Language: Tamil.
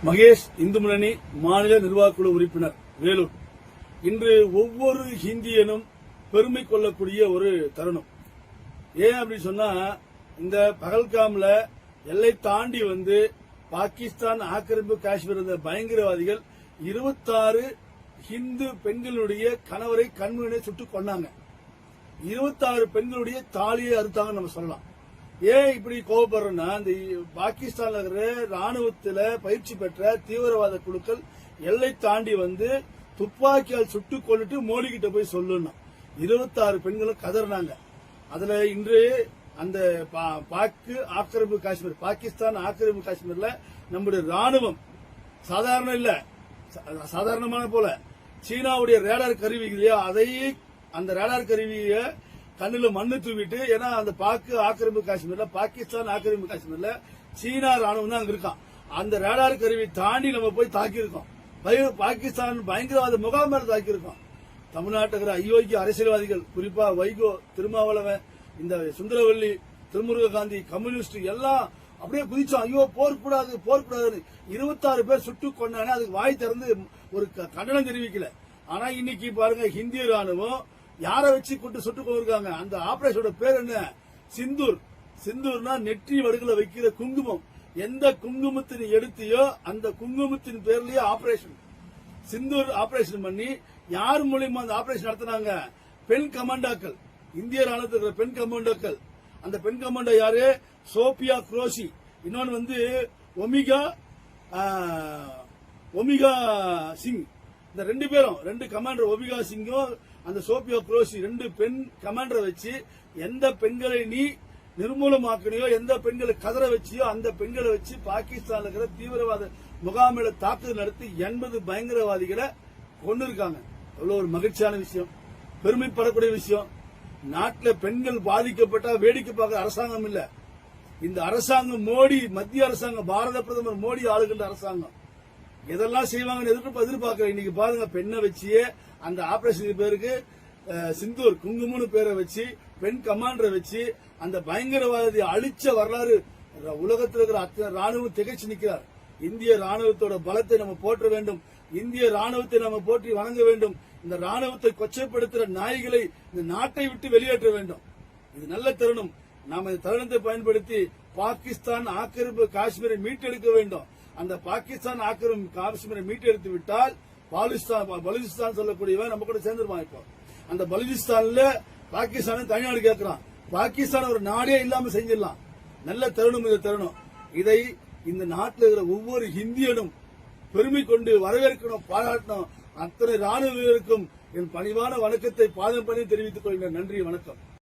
மகேஷ், இந்து முன்னணி மாநில நிர்வாகக்குழு உறுப்பினர், வேலூர். இன்று ஒவ்வொரு இந்தியனும் பெருமை கொள்ளக்கூடிய ஒரு தருணம். ஏன் அப்படி சொன்னா, இந்த பகல்காம்ல எல்லை தாண்டி வந்து பாகிஸ்தான் ஆக்கிரமிப்பு காஷ்மீர் இருந்த பயங்கரவாதிகள் 26 இந்து பெண்களுடைய கணவரை கண்முன்னே சுட்டுக் கொண்டாங்க. 26 பெண்களுடைய தாலியை அறுத்தாங்கன்னு நம்ம சொல்லலாம். ஏன் இப்படி கோபப்படுறோம்னா, இந்த பாகிஸ்தான்ல இருக்கிற ராணுவத்தில் பயிற்சி பெற்ற தீவிரவாத குழுக்கள் எல்லை தாண்டி வந்து துப்பாக்கியால் சுட்டுக் கொண்டுட்டு மோடி கிட்ட போய் சொல்லணும். 26 பெண்களும் கதறினாங்க. அதுல இன்று அந்த ஆக்கிரமிப்பு காஷ்மீர், பாகிஸ்தான் ஆக்கிரமிப்பு காஷ்மீர்ல நம்முடைய ராணுவம் சாதாரண இல்ல, சாதாரணமான போல சீனாவுடைய ரேடார் கருவி இல்லையா, அதையே அந்த ரேடார் கருவியை கண்ணில் மண்ணு தூவிட்டு, ஏன்னா அந்த ஆக்கிரமிப்பு காஷ்மீர்ல, பாகிஸ்தான் ஆக்கிரமிப்பு காஷ்மீர்ல சீனா ராணுவம் தான் அங்க இருக்கான். அந்த ரேடார் கருவி தாண்டி நம்ம போய் தாக்கியிருக்கோம். பாகிஸ்தான் பயங்கரவாத முகாம் மேல தாக்கியிருக்கோம். தமிழ்நாட்டுக்கு அயோக்கிய அரசியல்வாதிகள், குறிப்பா வைகோ, திருமாவளவன், இந்த சுந்தரவல்லி, திருமுருக காந்தி, கம்யூனிஸ்ட் எல்லாம் அப்படியே குதிச்சோம். ஐயோ போர்க்கூடாது, போர்க்கூடாதுன்னு 26 பேர் சுட்டுக் கொண்டானே, அதுக்கு வாய் திறந்து ஒரு கண்டனம் தெரிவிக்கல. ஆனா இன்னைக்கு பாருங்க, இந்திய ராணுவம் யாரை வச்சு கூட்டு சுட்டுக் கொண்டிருக்காங்க. அந்த ஆபரேஷனோட பேர் என்ன? சிந்தூர். சிந்தூர்னா நெற்றி வடுகளை வைக்கிற குங்குமம். எந்த குங்குமத்தின் எடுத்தியோ அந்த குங்குமத்தின் பேர்லயே ஆபரேஷன் சிந்தூர் ஆபரேஷன் பண்ணி, யார் மூலியமா அந்த ஆபரேஷன் நடத்தினாங்க? பெண் கமாண்டாக்கள், இந்திய ராணுவத்தில் பெண் கமாண்டோக்கள். அந்த பெண் கமாண்டோ யாரு? சோபியா குரோஷி. இன்னொன்னு வந்து ஒமிகா சிங். இந்த 2 பேரும், 2 கமாண்டர், ஒமிகா சிங்கும் அந்த சோபியா குரோஷி, 2 பெண் கமாண்டரை வச்சு எந்த பெண்களை நீ நிர்மூலமாக்கணையோ, எந்த பெண்களை கதற வச்சியோ அந்த பெண்களை வச்சு பாகிஸ்தான்ல இருக்கிற தீவிரவாத முகாமில தாக்குதல் நடத்தி 80 பயங்கரவாதிகளை கொண்டு இருக்காங்க. எவ்வளவு ஒரு மகிழ்ச்சியான விஷயம், பெருமைப்படக்கூடிய விஷயம். நாட்டில் பெண்கள் பாதிக்கப்பட்டா வேடிக்கை பார்க்கிற அரசாங்கம் இல்ல இந்த அரசாங்கம். மோடி, மத்திய அரசாங்கம், பாரத பிரதமர் மோடி ஆளுகின்ற அரசாங்கம் எதெல்லாம் செய்வாங்கன்னு எதிர்பார்க்கிறேன். இன்னைக்கு பாருங்க, பெண்ணை வச்சியே அந்த ஆபரேஷன் பேருக்கு சிந்தூர் குங்குமம்னு பேரை வச்சு, பெண் கமாண்டரை வச்சு அந்த பயங்கரவாதி அழிச்ச வரலாறு உலகத்தில் இருக்கிற அத்தனை ராணுவம் திகைச்சு நிற்கிறார். இந்திய ராணுவத்தோட பலத்தை நம்ம போற்ற வேண்டும். இந்திய ராணுவத்தை நம்ம போற்றி வணங்க வேண்டும். இந்த ராணுவத்தை கொச்சைப்படுத்துகிற நாய்களை இந்த நாட்டை விட்டு வெளியேற்ற வேண்டும். இது நல்ல தருணம். நாம் இந்த தருணத்தை பயன்படுத்தி பாகிஸ்தான் ஆக்கிரமிப்பு காஷ்மீரை மீட்டெடுக்க வேண்டும். அந்த பாகிஸ்தான் ஆக்கிரமிப்பு காஷ்மீரை மீட்டெடுத்து விட்டால் பலுசிஸ்தான் சொல்லக்கூடியவன் நம்ம கூட சேர்ந்துருவான். இப்போ அந்த பலுசிஸ்தான்ல பாகிஸ்தான் தனிநாடு கேட்கிறான். பாகிஸ்தான் ஒரு நாடே இல்லாம செஞ்சிடலாம். நல்ல தருணம் இந்த தருணம். இதை இந்த நாட்டில் இருக்கிற ஒவ்வொரு இந்தியனும் பெருமை கொண்டு வரவேற்கணும், பாராட்டணும். அத்தனை ராணுவ வீரருக்கும் என் பணிவான வணக்கத்தை பாதம் பண்ணி தெரிவித்துக் கொள்கிறேன். நன்றி, வணக்கம்.